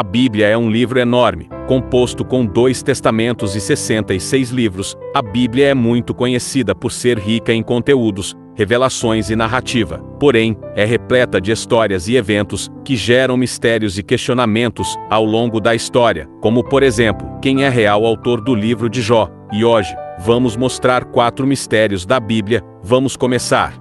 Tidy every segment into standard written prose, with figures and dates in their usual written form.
A Bíblia é um livro enorme, composto com 2 testamentos e 66 livros. A Bíblia é muito conhecida por ser rica em conteúdos, revelações e narrativa. Porém, é repleta de histórias e eventos que geram mistérios e questionamentos ao longo da história, como por exemplo, quem é real autor do livro de Jó. E hoje, vamos mostrar 4 mistérios da Bíblia. Vamos começar.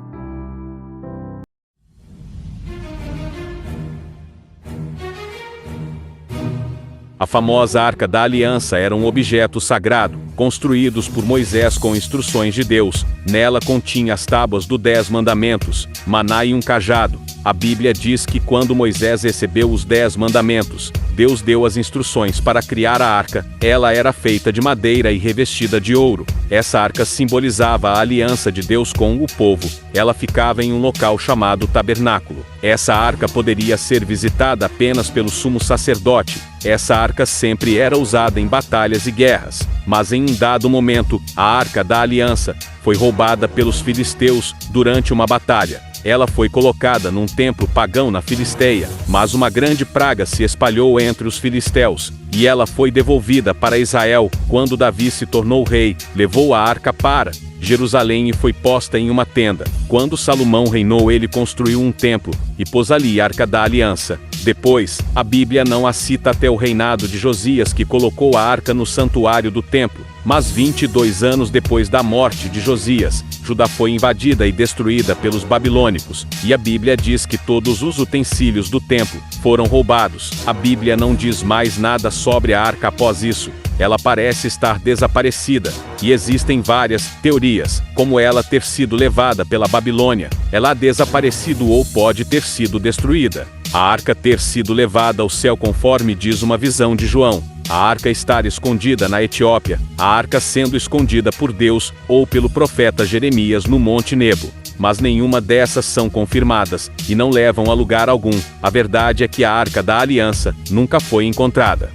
A famosa Arca da Aliança era um objeto sagrado, construído por Moisés com instruções de Deus. Nela continha as tábuas dos 10 mandamentos, maná e um cajado. A Bíblia diz que quando Moisés recebeu os 10 mandamentos, Deus deu as instruções para criar a arca. Ela era feita de madeira e revestida de ouro. Essa arca simbolizava a aliança de Deus com o povo. Ela ficava em um local chamado tabernáculo. Essa arca poderia ser visitada apenas pelo sumo sacerdote. Essa arca sempre era usada em batalhas e guerras. Mas em um dado momento, a Arca da Aliança foi roubada pelos filisteus durante uma batalha. Ela foi colocada num templo pagão na Filisteia, mas uma grande praga se espalhou entre os filisteus, e ela foi devolvida para Israel. Quando Davi se tornou rei, levou a arca para Jerusalém e foi posta em uma tenda. Quando Salomão reinou, ele construiu um templo e pôs ali a Arca da Aliança. Depois, a Bíblia não a cita até o reinado de Josias, que colocou a arca no santuário do templo. Mas 22 anos depois da morte de Josias, Judá foi invadida e destruída pelos babilônicos, e a Bíblia diz que todos os utensílios do templo foram roubados. A Bíblia não diz mais nada sobre a arca após isso. Ela parece estar desaparecida, e existem várias teorias, como ela ter sido levada pela Babilônia, ela desaparecido ou pode ter sido destruída. A arca ter sido levada ao céu conforme diz uma visão de João. A arca estar escondida na Etiópia, a arca sendo escondida por Deus ou pelo profeta Jeremias no Monte Nebo. Mas nenhuma dessas são confirmadas, e não levam a lugar algum. A verdade é que a Arca da Aliança nunca foi encontrada.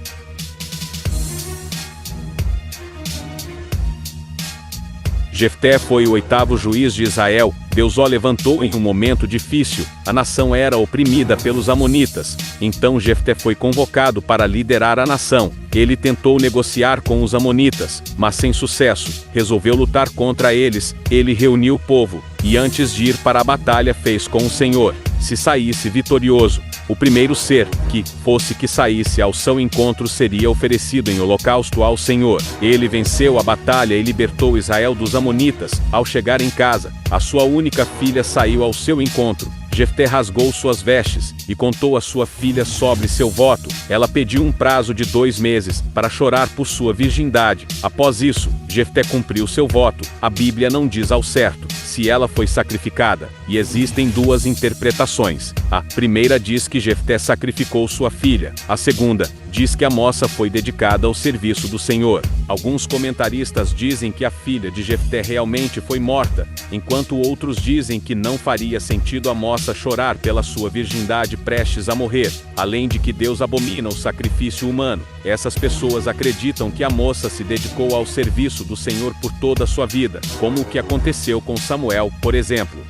Jefté foi o 8º juiz de Israel. Deus o levantou em um momento difícil. A nação era oprimida pelos amonitas. Então Jefté foi convocado para liderar a nação. Ele tentou negociar com os amonitas, mas sem sucesso. Resolveu lutar contra eles. Ele reuniu o povo, e antes de ir para a batalha fez com o Senhor. Se saísse vitorioso, o primeiro ser que saísse ao seu encontro seria oferecido em holocausto ao Senhor. Ele venceu a batalha e libertou Israel dos amonitas. Ao chegar em casa, a sua única filha saiu ao seu encontro. Jefté rasgou suas vestes e contou à sua filha sobre seu voto. Ela pediu um prazo de 2 meses para chorar por sua virgindade. Após isso, Jefté cumpriu seu voto. A Bíblia não diz ao certo se ela foi sacrificada, e existem 2 interpretações. A primeira diz que Jefté sacrificou sua filha. A segunda diz que a moça foi dedicada ao serviço do Senhor. Alguns comentaristas dizem que a filha de Jefté realmente foi morta, enquanto outros dizem que não faria sentido a moça chorar pela sua virgindade prestes a morrer, além de que Deus abomina o sacrifício humano. Essas pessoas acreditam que a moça se dedicou ao serviço do Senhor por toda a sua vida, como o que aconteceu com Samuel, por exemplo.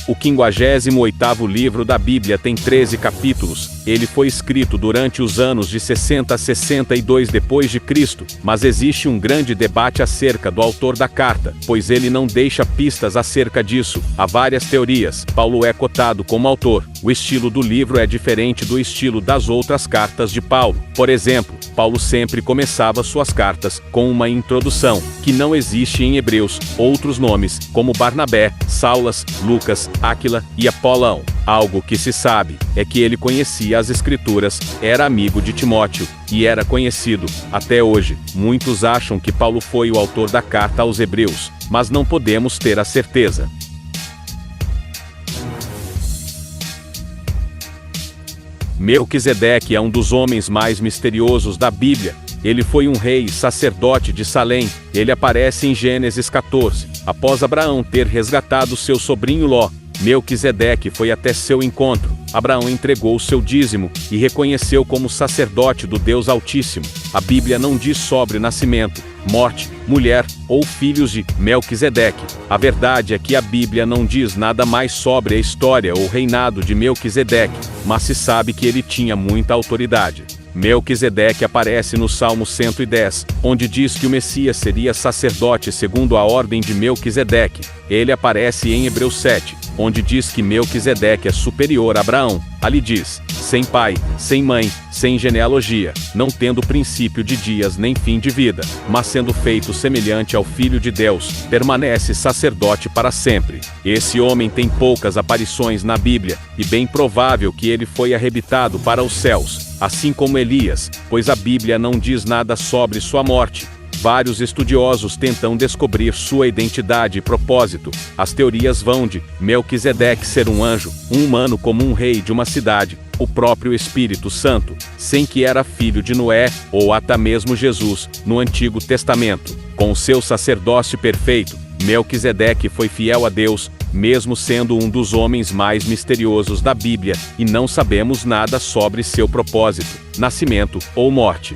O 58º livro da Bíblia tem 13 capítulos. Ele foi escrito durante os anos de 60 a 62 depois de Cristo, mas existe um grande debate acerca do autor da carta, pois ele não deixa pistas acerca disso. Há várias teorias. Paulo é cotado como autor. O estilo do livro é diferente do estilo das outras cartas de Paulo. Por exemplo, Paulo sempre começava suas cartas com uma introdução, que não existe em Hebreus. Outros nomes, como Barnabé, Saulas, Lucas, Áquila e Apolão. Algo que se sabe é que ele conhecia as Escrituras, era amigo de Timóteo, e era conhecido. Até hoje, muitos acham que Paulo foi o autor da carta aos Hebreus, mas não podemos ter a certeza. Melquisedeque é um dos homens mais misteriosos da Bíblia. Ele foi um rei e sacerdote de Salém. Ele aparece em Gênesis 14. Após Abraão ter resgatado seu sobrinho Ló, Melquisedeque foi até seu encontro. Abraão entregou o seu dízimo e reconheceu como sacerdote do Deus Altíssimo. A Bíblia não diz sobre nascimento, morte, mulher ou filhos de Melquisedeque. A verdade é que a Bíblia não diz nada mais sobre a história ou reinado de Melquisedeque, mas se sabe que ele tinha muita autoridade. Melquisedeque aparece no Salmo 110, onde diz que o Messias seria sacerdote segundo a ordem de Melquisedeque. Ele aparece em Hebreus 7, onde diz que Melquisedeque é superior a Abraão. Ali diz, sem pai, sem mãe, sem genealogia, não tendo princípio de dias nem fim de vida, mas sendo feito semelhante ao Filho de Deus, permanece sacerdote para sempre. Esse homem tem poucas aparições na Bíblia, e bem provável que ele foi arrebitado para os céus, assim como Elias, pois a Bíblia não diz nada sobre sua morte. Vários estudiosos tentam descobrir sua identidade e propósito. As teorias vão de Melquisedeque ser um anjo, um humano como um rei de uma cidade, o próprio Espírito Santo, sem que era filho de Noé, ou até mesmo Jesus, no Antigo Testamento. Com seu sacerdócio perfeito, Melquisedeque foi fiel a Deus, mesmo sendo um dos homens mais misteriosos da Bíblia, e não sabemos nada sobre seu propósito, nascimento ou morte.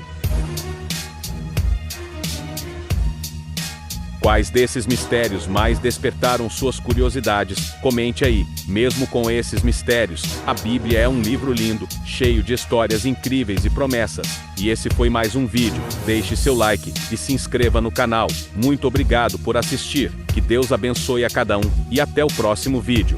Quais desses mistérios mais despertaram suas curiosidades? Comente aí. Mesmo com esses mistérios, a Bíblia é um livro lindo, cheio de histórias incríveis e promessas. E esse foi mais um vídeo. Deixe seu like e se inscreva no canal. Muito obrigado por assistir. Que Deus abençoe a cada um e até o próximo vídeo.